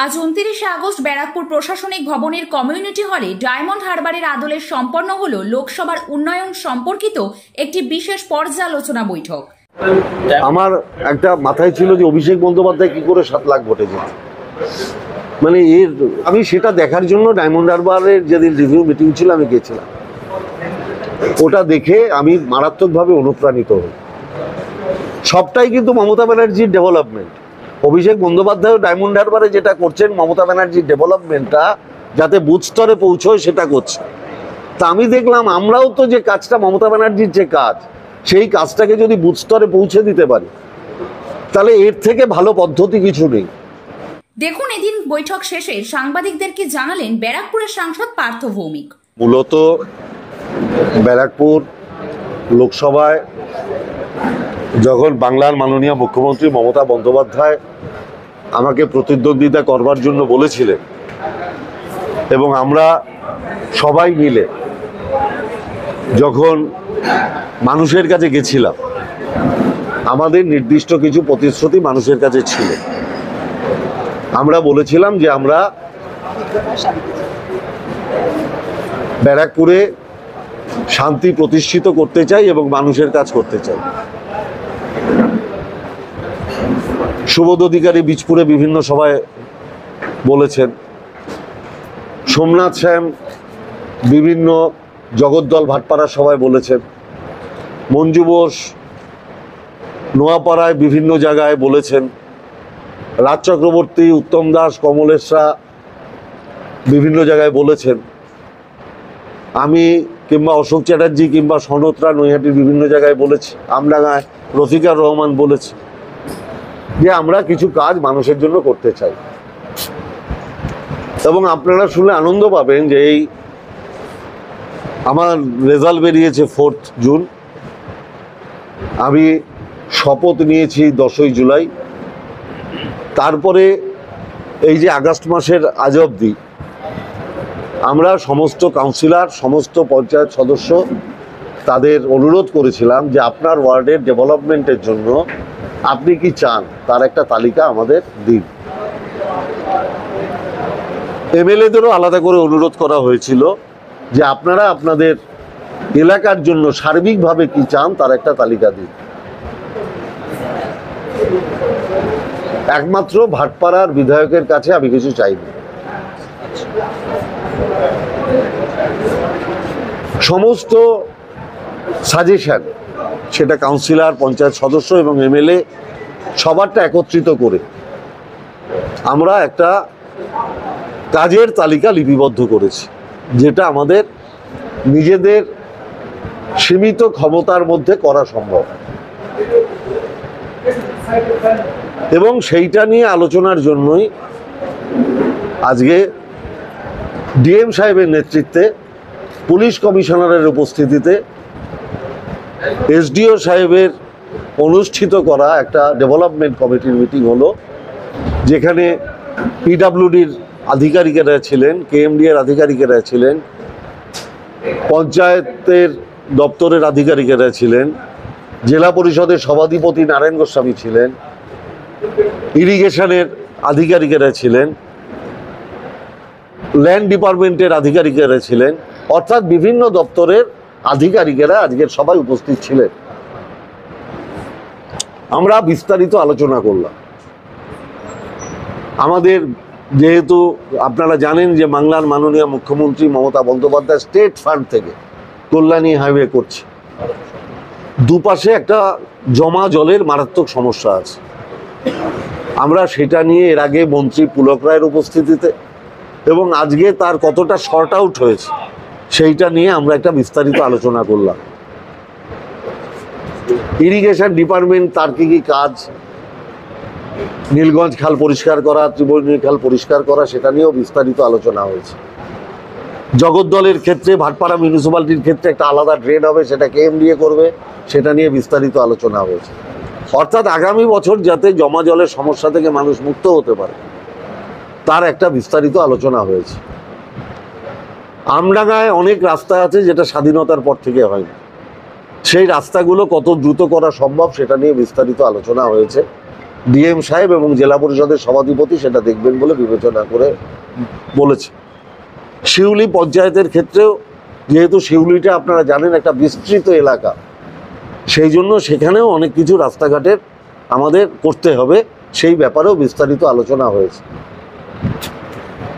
আজ 29 আগস্ট ব্যারাকপুর প্রশাসনিক ভবনের কমিউনিটি হলে ডায়মন্ড হারবারের আদলে সম্পন্ন হলো লোকসভার উন্নয়ন সম্পর্কিত একটি বিশেষ পর্যালোচনা বৈঠক। আমার একটা মাথায় ছিল যে অভিষেক বন্দ্যোপাধ্যায় কি করে 7 লাখ ভোটে জেতে, মানে আমি সেটা দেখার জন্য ডায়মন্ড হারবারের যেদিন রিভিউ মিটিং ছিল আমি গেছিলাম। ওটা দেখে আমি মারাত্মকভাবে অনুপ্রাণিত হই। সবটাই কিন্তু মমতা ব্যানার্জির ডেভেলপমেন্ট। অভিষেক বন্দ্যোপাধ্যায় ডায়মন্ড হারবারে যেটা করছেন, মমতা ব্যানার্জির ডেভেলপমেন্টটা যাতে বুথ স্তরে পৌঁছয় সেটা করছে। তা আমি দেখলাম আমরাও তো যে কাজটা মমতা ব্যানার্জির যে কাজ, সেই কাজটাকে যদি বুথ স্তরে পৌঁছে দিতে পারি তাহলে এর থেকে ভালো পদ্ধতি কিছু নেই। দেখুন এদিন বৈঠক শেষে সাংবাদিকদেরকে জানালেন ব্যারাকপুরের সাংসদ পার্থ ভৌমিক। মূলত ব্যারাকপুর লোকসভায় যখন বাংলার মাননীয় মুখ্যমন্ত্রী মমতা বন্দ্যোপাধ্যায় আমাকে প্রতিদ্বন্দ্বিতা করবার জন্য বলেছিলেন এবং আমরা সবাই মিলে যখন মানুষের কাছে গেছিলাম, আমাদের নির্দিষ্ট কিছু প্রতিশ্রুতি মানুষের কাছে ছিল। আমরা বলেছিলাম যে আমরা ব্যারাকপুরে শান্তি প্রতিষ্ঠিত করতে চাই এবং মানুষের কাজ করতে চাই। সুবোধ অধিকারী বীজপুরে বিভিন্ন সভায় বলেছেন, সোমনাথ শ্যাম বিভিন্ন জগদ্দল ভাটপাড়ার সভায় বলেছেন, মঞ্জু বোস নোয়াপাড়ায় বিভিন্ন জায়গায় বলেছেন, রাজ চক্রবর্তী, উত্তম দাস, কমলেশরা বিভিন্ন জায়গায় বলেছেন, আমি কিংবা অশোক চ্যাটার্জি কিংবা সনতরা নৈহাটির বিভিন্ন জায়গায় বলেছি, আমডাঙ্গায় রফিকার রহমান বলেছে যে আমরা কিছু কাজ মানুষের জন্য করতে চাই। এবং আপনারা শুনলে আনন্দ পাবেন যে এই আমার রেজাল্ট বেরিয়েছে 4 জুন, আমি শপথ নিয়েছি 10ই জুলাই। তারপরে এই যে আগস্ট মাসের আজ অবধি আমরা সমস্ত কাউন্সিলর, সমস্ত পঞ্চায়েত সদস্য তাদের অনুরোধ করেছিলাম যে আপনার ওয়ার্ডের ডেভেলপমেন্টের জন্য আপনি কি চান তার একটা তালিকা আমাদের দিন। এমএলএদেরও আলাদা করে অনুরোধ করা হয়েছিল যে আপনারা আপনাদের এলাকার জন্য সার্বিকভাবে কি চান তার একটা তালিকা দিন। একমাত্র ভাটপাড়ার বিধায়কের কাছে আমি কিছু চাইনি। সমস্ত সাজেশন, সেটা কাউন্সিলর, পঞ্চায়েত সদস্য এবং এমএলএ সবারটা একত্রিত করে আমরা একটা কাজের তালিকা লিপিবদ্ধ করেছি, যেটা আমাদের নিজেদের সীমিত ক্ষমতার মধ্যে করা সম্ভব। এবং সেইটা নিয়ে আলোচনার জন্যই আজকে ডিএম সাহেবের নেতৃত্বে, পুলিশ কমিশনারের উপস্থিতিতে, এসডিও সাহেবের অনুষ্ঠিত করা একটা ডেভেলপমেন্ট কমিটির মিটিং হলো, যেখানে পিডব্লিউডির আধিকারিকেরা ছিলেন, কেএমডি এর আধিকারিকেরা ছিলেন, পঞ্চায়েতের দপ্তরের আধিকারিকেরা ছিলেন, জেলা পরিষদের সভাধিপতি নারায়ণ গোস্বামী ছিলেন, ইরিগেশনের আধিকারিকেরা ছিলেন, ল্যান্ড ডিপার্টমেন্টের আধিকারিকেরা ছিলেন, অর্থাৎ বিভিন্ন দপ্তরের আধিকারিকেরা আজকের সবাই উপস্থিত ছিলেন। আমরা বিস্তারিত আলোচনা করলাম। আমাদের যেহেতু আপনারা জানেন যে বাংলার মাননীয় মুখ্যমন্ত্রী মমতা বন্দ্যোপাধ্যায় স্টেট ফান্ড থেকে কল্যাণী হাইওয়ে করছে, দুপাশে একটা জমা জলের মারাত্মক সমস্যা আছে। আমরা সেটা নিয়ে এর আগে মন্ত্রী পুলক রায়ের উপস্থিতিতে এবং আজকে তার কতটা শর্ট আউট হয়েছে সেইটা নিয়ে আমরা একটা বিস্তারিত আলোচনা করলাম। ইরিগেশন ডিপার্টমেন্ট তার কি কি কাজ, নীলগঞ্জ খাল পরিষ্কার করা, ত্রিবেণী খাল পরিষ্কার করা, সেটা নিয়েও বিস্তারিত আলোচনা হয়েছে। জগদ্দলের ক্ষেত্রে, ভাটপাড়া মিউনিসিপ্যালিটির ক্ষেত্রে একটা আলাদা ড্রেন হবে, সেটা কেএমডিএ করবে, সেটা নিয়ে বিস্তারিত আলোচনা হয়েছে। অর্থাৎ আগামী বছর যাতে জমা জলের সমস্যা থেকে মানুষ মুক্ত হতে পারে তার একটা বিস্তারিত আলোচনা হয়েছে। আমডাঙ্গায় অনেক রাস্তা আছে যেটা স্বাধীনতার পর থেকে হয়নি, সেই রাস্তাগুলো কত দ্রুত করা সম্ভব সেটা নিয়ে বিস্তারিত আলোচনা হয়েছে। ডিএম সাহেব এবং জেলা পরিষদের সভাধিপতি সেটা দেখবেন বলে বিবেচনা করে বলেছে। শিউলি পঞ্চায়েতের ক্ষেত্রেও যেহেতু শিউলিটা আপনারা জানেন একটা বিস্তৃত এলাকা, সেই জন্য সেখানেও অনেক কিছু রাস্তাঘাটের আমাদের করতে হবে, সেই ব্যাপারেও বিস্তারিত আলোচনা হয়েছে।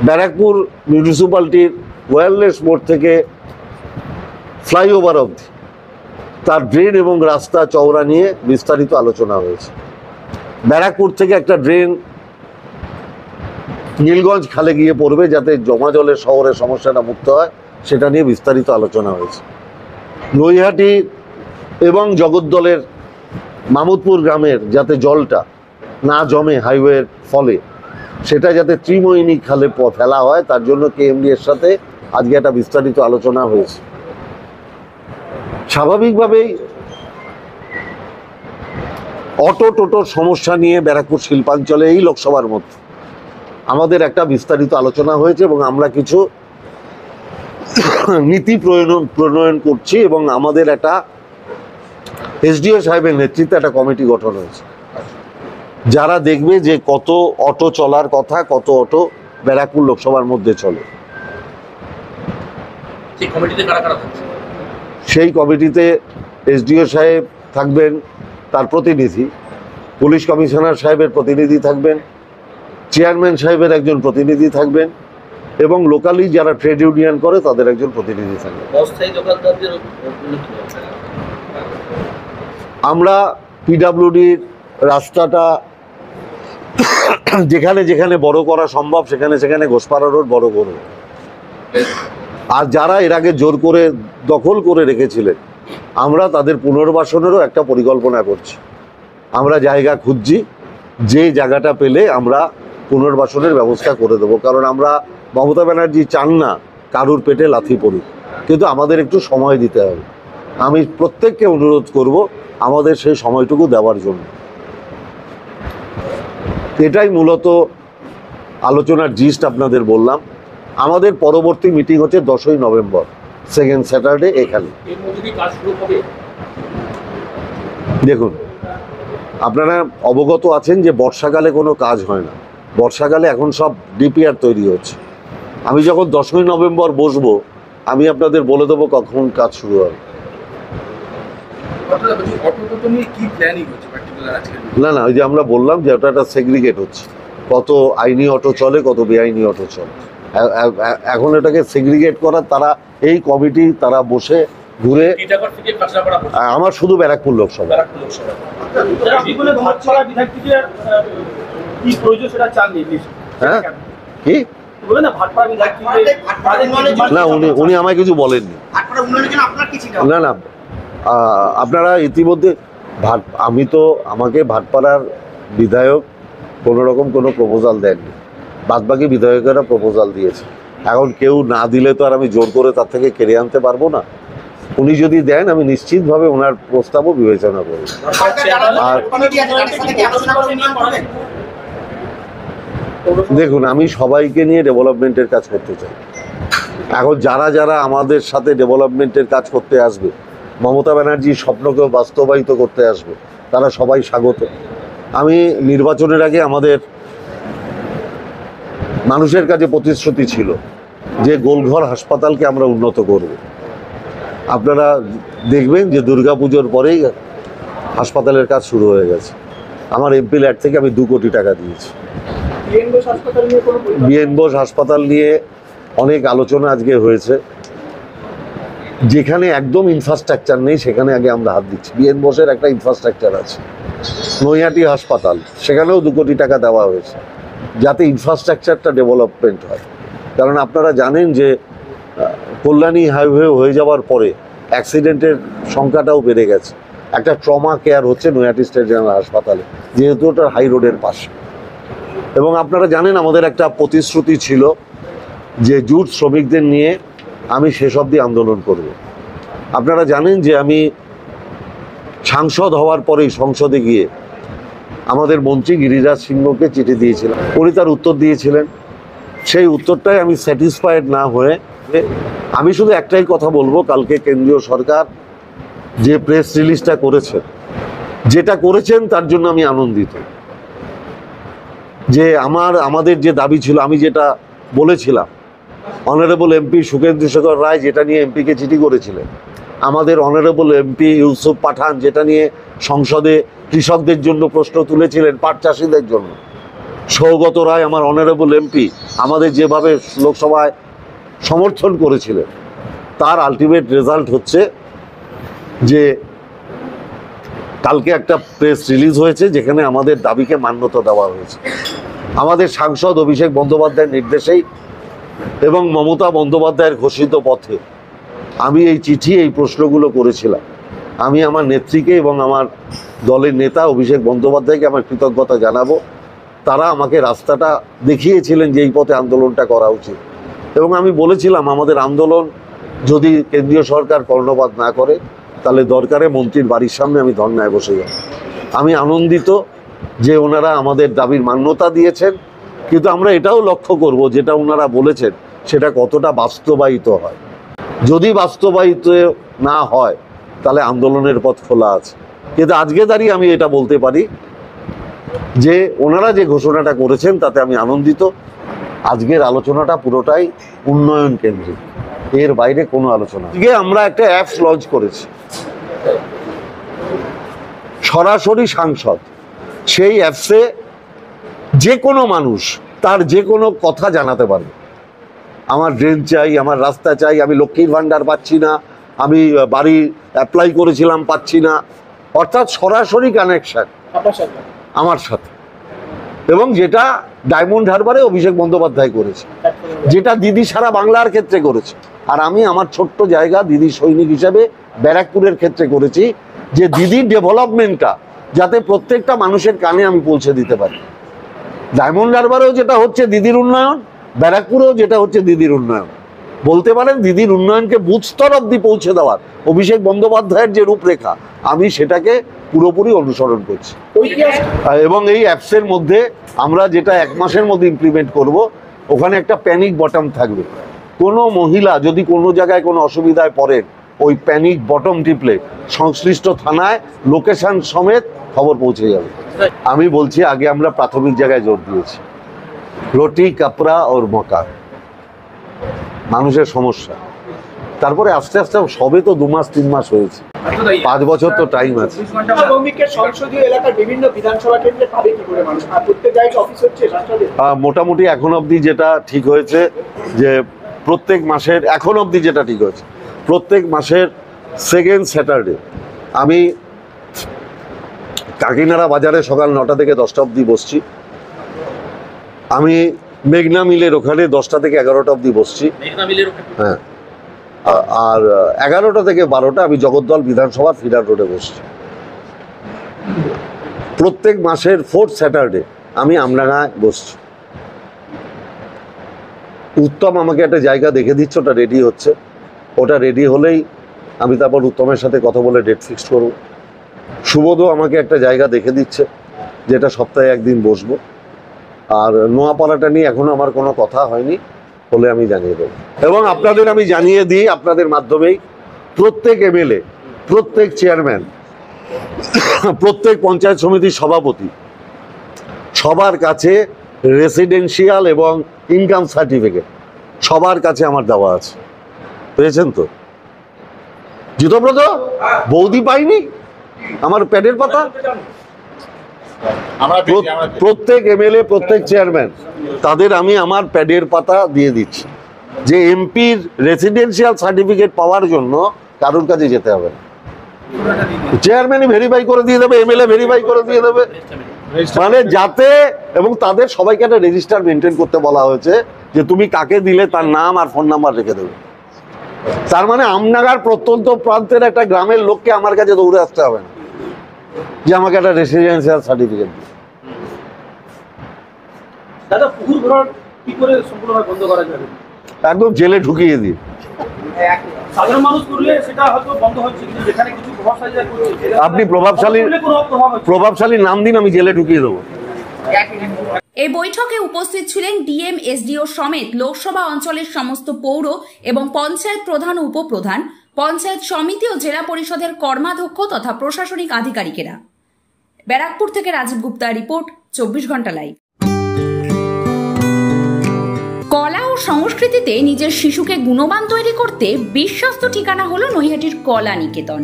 ব্যারাকপুর মিউনিসিপ্যালিটির ওয়্যারলেস মোড় থেকে ফ্লাইওভার অবধি তার ড্রেন এবং রাস্তা চওড়া নিয়ে বিস্তারিত আলোচনা হয়েছে। ব্যারাকপুর থেকে একটা ড্রেন নীলগঞ্জ খালে গিয়ে পড়বে যাতে জমা জলের শহরের সমস্যাটা মুক্ত হয়, সেটা নিয়ে বিস্তারিত আলোচনা হয়েছে। নৈহাটি এবং জগদ্দলের মামুদপুর গ্রামের যাতে জলটা না জমে হাইওয়ের ফলে, সেটা যাতে ত্রিমোহিনী খালে ফেলা হয় তার জন্য কেএমডি এর সাথে আজকে একটা বিস্তারিত আলোচনা হয়েছে। স্বাভাবিকভাবেই অটো টোটোর সমস্যা নিয়ে ব্যারাকপুর শিল্পাঞ্চলে এই লোকসভার মধ্যে আমাদের একটা বিস্তারিত আলোচনা হয়েছে এবং আমরা কিছু নীতি প্রণয়ন করছি এবং আমাদের একটা এসডিও সাহেবের নেতৃত্বে একটা কমিটি গঠন হয়েছে, যারা দেখবে যে কত অটো চলার কথা, কত অটো ব্যারাকপুর লোকসভার মধ্যে চলে। সেই কমিটিতে এসডিও সাহেব থাকবেন, তার প্রতিনিধি, পুলিশ কমিশনার সাহেবের প্রতিনিধি থাকবেন, চেয়ারম্যান সাহেবের একজন প্রতিনিধি থাকবেন এবং লোকালি যারা ট্রেড ইউনিয়ন করে তাদের একজন প্রতিনিধি থাকবেন। আমরা পিডাব্লিউডির রাস্তাটা যেখানে যেখানে বড় করা সম্ভব সেখানে সেখানে ঘোষপাড়া রোড বড় করব। আর যারা এর আগে জোর করে দখল করে রেখেছিলেন আমরা তাদের পুনর্বাসনেরও একটা পরিকল্পনা করছি। আমরা জায়গা খুঁজছি, যে জায়গাটা পেলে আমরা পুনর্বাসনের ব্যবস্থা করে দেবো, কারণ আমরা মমতা ব্যানার্জি চান না কারুর পেটে লাথি পড়ুক, কিন্তু আমাদের একটু সময় দিতে হবে। আমি প্রত্যেককে অনুরোধ করব আমাদের সেই সময়টুকু দেওয়ার জন্য। এটাই মূলত আলোচনার জিস্ট আপনাদের বললাম। আমাদের পরবর্তী মিটিং হচ্ছে 10ই নভেম্বর, সেকেন্ড স্যাটারডে এখানে। দেখুন, আপনারা অবগত আছেন যে বর্ষাকালে কোনো কাজ হয় না, বর্ষাকালে এখন সব ডিপিআর তৈরি হচ্ছে। আমি যখন 10ই নভেম্বর বসবো আমি আপনাদের বলে দেবো কখন কাজ শুরু হবে। না না, ওই যে আমরা বললাম যে ওটা একটা সেগ্রিগেট হচ্ছে, কত আইনি অটো চলে কত বেআইনি অটো চলে, এখন এটাকে সেগ্রিগেট করার তারা এই কমিটি তারা বসে ঘুরে। আমার শুধু ব্যারাকপুর লোকসভা। হ্যাঁ কি না, উনি আমায় কিছু বলেননি। না না, আপনারা ইতিমধ্যে আমাকে ভাটপাড়ার বিধায়ক কোনো রকম কোনো প্রপোজাল দেননি, বাদবাকি বিধায়কেরা প্রপোজাল দিয়েছে। এখন কেউ না দিলে তো আর আমি জোর করে তার থেকে কেড়ে আনতে পারবো না। উনি যদি দেন আমি নিশ্চিতভাবে ওনার প্রস্তাবও বিবেচনা করব। আর দেখুন, আমি সবাইকে নিয়ে ডেভেলপমেন্টের কাজ করতে চাই। এখন যারা যারা আমাদের সাথে ডেভেলপমেন্টের কাজ করতে আসবে, মমতা ব্যানার্জির স্বপ্নকে বাস্তবায়িত করতে আসবে, তারা সবাই স্বাগত। আমি নির্বাচনের আগে আমাদের মানুষের কাছে প্রতিশ্রুতি ছিল যে গোলঘর হাসপাতালকে আমরা উন্নত করব। আপনারা দেখবেন যে দুর্গাপুজোর পরেই হাসপাতালের কাজ শুরু হয়ে গেছে। আমার এমপি ল্যাড থেকে আমি 2 কোটি টাকা দিয়েছি। বিএন বোস হাসপাতাল নিয়ে অনেক আলোচনা আজকে হয়েছে। যেখানে একদম ইনফ্রাস্ট্রাকচার নেই সেখানে আগে আমরা হাত দিচ্ছি। বিএন বোসের একটা ইনফ্রাস্ট্রাকচার আছে, নৈহাটি হাসপাতাল, সেখানেও 2 কোটি টাকা দেওয়া হয়েছে যাতে ইনফ্রাস্ট্রাকচারটা ডেভেলপমেন্ট হয়। কারণ আপনারা জানেন যে কল্যাণী হাইওয়ে হয়ে যাওয়ার পরে অ্যাক্সিডেন্টের সংখ্যাটাও বেড়ে গেছে। একটা ট্রমা কেয়ার হচ্ছে নৈহাটি স্টেট জেনারেল হাসপাতালে, যেহেতু ওটা হাই রোডের পাশে। এবং আপনারা জানেন আমাদের একটা প্রতিশ্রুতি ছিল যে জুট শ্রমিকদের নিয়ে আমি শেষ অবধি আন্দোলন করব। আপনারা জানেন যে আমি সাংসদ হওয়ার পরেই সংসদে গিয়ে আমাদের মন্ত্রী গিরিরাজ সিংহকে চিঠি দিয়েছিলাম, উনি তার উত্তর দিয়েছিলেন। সেই উত্তরটাই আমি স্যাটিসফাইড না হয়ে আমি শুধু একটাই কথা বলবো, কালকে কেন্দ্রীয় সরকার যে প্রেস রিলিজটা করেছেন, যেটা করেছেন তার জন্য আমি আনন্দিত। যে আমাদের যে দাবি ছিল, আমি যেটা বলেছিলাম, অনারেবল এমপি সুখেন্দু শেখর রায় যেটা নিয়ে এমপিকে চিঠি করেছিলেন, আমাদের অনারেবল এমপি ইউসুফ পাঠান যেটা নিয়ে সংসদে কৃষকদের জন্য প্রশ্ন তুলেছিলেন, পাট চাষিদের জন্য, সৌগত রায় আমার অনারেবল এমপি আমাদের যেভাবে লোকসভায় সমর্থন করেছিলেন, তার আলটিমেট রেজাল্ট হচ্ছে যে কালকে একটা প্রেস রিলিজ হয়েছে যেখানে আমাদের দাবিকে মান্যতা দেওয়া হয়েছে। আমাদের সাংসদ অভিষেক বন্দ্যোপাধ্যায়ের নির্দেশেই এবং মমতা বন্দ্যোপাধ্যায়ের ঘোষিত পথে আমি এই চিঠি, এই প্রশ্নগুলো করেছিলাম। আমি আমার নেত্রীকে এবং আমার দলের নেতা অভিষেক বন্দ্যোপাধ্যায়কে আমার কৃতজ্ঞতা জানাবো। তারা আমাকে রাস্তাটা দেখিয়েছিলেন যে এই পথে আন্দোলনটা করা উচিত, এবং আমি বলেছিলাম আমাদের আন্দোলন যদি কেন্দ্রীয় সরকার কর্ণপাত না করে তাহলে দরকারে মন্ত্রীর বাড়ির সামনে আমি ধর্নায় বসে যাব। আমি আনন্দিত যে ওনারা আমাদের দাবির মান্যতা দিয়েছেন, কিন্তু আমরা এটাও লক্ষ্য করব যেটা ওনারা বলেছেন সেটা কতটা বাস্তবায়িত হয়। যদি বাস্তবায়িত না হয় তাহলে আন্দোলনের পথ খোলা আছে। কিন্তু আজকে দাঁড়িয়ে আমি এটা বলতে পারি যে ওনারা যে ঘোষণাটা করেছেন তাতে আমি আনন্দিত। আজকের আলোচনাটা পুরোটাই উন্নয়ন কেন্দ্রিক, এর বাইরে কোনো আলোচনা। আজকে আমরা একটা অ্যাপস লঞ্চ করেছি, সরাসরি সাংসদ। সেই অ্যাপসে যে কোনো মানুষ তার যে কোনো কথা জানাতে পারবে। আমার ড্রেন চাই, আমার রাস্তা চাই, আমি লক্ষ্মীর ভাণ্ডার পাচ্ছি না, আমি বাড়ি অ্যাপ্লাই করেছিলাম পাচ্ছি না, অর্থাৎ সরাসরি কানেকশন আমার সাথে। এবং যেটা ডায়মন্ড হারবারে অভিষেক বন্দ্যোপাধ্যায় করেছে, যেটা দিদি সারা বাংলার ক্ষেত্রে করেছে, আর আমি আমার ছোট্ট জায়গা দিদি সৈনিক হিসেবে ব্যারাকপুরের ক্ষেত্রে করেছি, যে দিদির ডেভেলপমেন্টটা যাতে প্রত্যেকটা মানুষের কানে আমি পৌঁছে দিতে পারি। ডায়মন্ড হারবারেও যেটা হচ্ছে দিদির উন্নয়ন, ব্যারাকপুরেও যেটা হচ্ছে দিদির উন্নয়ন। বলতে পারেন দিদির উন্নয়নকে বুথ স্তর অব্দি পৌঁছে দেওয়ার অভিষেক বন্দ্যোপাধ্যায়ের যে রূপরেখা, আমি সেটাকে পুরোপুরি অনুসরণ করছি। এবং এই অ্যাপসের মধ্যে আমরা যেটা 1 মাসের মধ্যে ইমপ্লিমেন্ট করব, ওখানে একটা প্যানিক বটম থাকবে। কোনো মহিলা যদি কোনো জায়গায় কোনো অসুবিধায় পড়েন, ওই প্যানিক বটম টিপলে সংশ্লিষ্ট থানায় লোকেশন সমেত খবর পৌঁছে যাবে। আমি বলছি আগে আমরা প্রাথমিক জায়গায় জোর দিয়েছি, রুটি কাপড়া ওর মকান, মানুষের সমস্যা। তারপরে আস্তে আস্তে সবে তো 2 মাস 3 মাস হয়েছে, 5 বছর তো টাইম আছে। মোটামুটি এখন অবধি যেটা ঠিক হয়েছে যে প্রত্যেক মাসের, এখন অবধি যেটা ঠিক হয়েছে প্রত্যেক মাসের সেকেন্ড স্যাটারডে আমি কাকিনাড়া বাজারে সকাল 9টা থেকে 10টা অবধি বসছি। আমি মেঘনা মিলের ওখানে 10টা থেকে 11টা অবধি বসছি। হ্যাঁ, আর 11টা থেকে 12টা আমি জগদ্দল বিধানসভা ফিডার রোডে বসছি। প্রত্যেক মাসের 4th স্যাটারডে আমি আমডাঙ্গায় বসছি। উত্তম আমাকে একটা জায়গা দেখে দিচ্ছে, ওটা রেডি হচ্ছে। ওটা রেডি হলেই আমি তারপর উত্তমের সাথে কথা বলে ডেট ফিক্সড করব। সুবোধও আমাকে একটা জায়গা দেখে দিচ্ছে যেটা সপ্তাহে একদিন বসবো। আর নোয়াপাড়াটা নিয়ে এখনো আমার কোনো কথা হয়নি, হলে আমি জানিয়ে দেবো। এবং আপনাদের আমি জানিয়ে দিই আপনাদের মাধ্যমেই, প্রত্যেক এমএলএ, প্রত্যেক চেয়ারম্যান, প্রত্যেক পঞ্চায়েত সমিতির সভাপতি, সবার কাছে রেসিডেন্সিয়াল এবং ইনকাম সার্টিফিকেট সবার কাছে আমার দেওয়া আছে। পেয়েছেন তো? জিতব্রত বৌদি পাইনি আমার প্যাডের পাতা? প্রত্যেক এমএলএ, প্রত্যেক চেয়ারম্যান, তাদের আমি আমার প্যাডের পাতা দিয়ে দিচ্ছি যে এমপির রেসিডেন্সিয়াল সার্টিফিকেট পাওয়ার জন্য কারোর কাছে যেতে হবে না, চেয়ারম্যানই ভেরিফাই করে দিয়ে দেবে, এমএলএ ভেরিফাই করে দিয়ে দেবে। মানে যাতে, এবং তাদের সবাইকে একটা রেজিস্টার মেনটেন করতে বলা হয়েছে যে তুমি কাকে দিলে তার নাম আর ফোন নাম্বার রেখে দেবে। তার মানে আমনাগার প্রত্যন্ত প্রান্তের একটা গ্রামের লোককে আমার কাছে দৌড়ে আসতে হবে না যে আমাকে একটা রেসিডেন্সিয়াল সার্টিফিকেট দিন। দাদা, পুকুর ভরাট কি করে সম্পূর্ণভাবে বন্ধ করা যাবে? একদম জেলে ঢুকিয়ে দিই। সাধারণ মানুষ করলে সেটা হয়তো বন্ধ হচ্ছে, কিন্তু যেখানে কিছু প্রভাবশালী করছে, আপনি প্রভাবশালী নাম দিন, আমি জেলে ঢুকিয়ে দেবো। এই বৈঠকে উপস্থিত ছিলেন ডিএম, এসডিও সমেত লোকসভা অঞ্চলের সমস্ত পৌর এবং পঞ্চায়েত প্রধান ও উপপ্রধান, পঞ্চায়েত সমিতি ও জেলা পরিষদের কর্মাধ্যক্ষ তথা প্রশাসনিক আধিকারিকেরা। ব্যারাকপুর থেকে রাজীব গুপ্তা রিপোর্ট, 24 ঘন্টা লাইভ। কলা ও সংস্কৃতিতে নিজের শিশুকে গুণবান তৈরি করতে বিশ্বস্ত ঠিকানা হলো নৈহাটির কলা নিকেতন।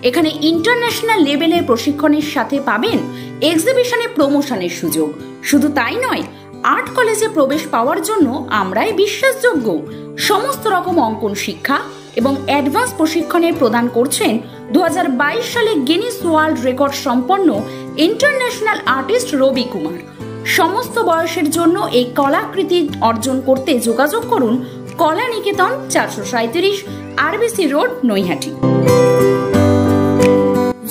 এখানে ইন্টারন্যাশনাল লেভেলের প্রশিক্ষণের সাথে পাবেন এক্সিবিশনে প্রমোশনের সুযোগ। শুধু তাই নয়, আর্ট কলেজে প্রবেশ পাওয়ার জন্য আমরাই বিশ্বাসযোগ্য। সমস্ত রকম অঙ্কন শিক্ষা এবং অ্যাডভান্স প্রশিক্ষণের প্রদান করছেন 2022 সালে গিনিস ওয়ার্ল্ড রেকর্ড সম্পন্ন ইন্টারন্যাশনাল আর্টিস্ট রবি কুমার। সমস্ত বয়সের জন্য এই কলাকৃতি অর্জন করতে যোগাযোগ করুন কলা নিকেতন, 437 আরবিসি রোড, নৈহাটি।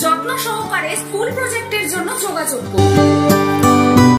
যত্ন সহকারে স্কুল প্রজেক্টের জন্য যোগাযোগ করুন।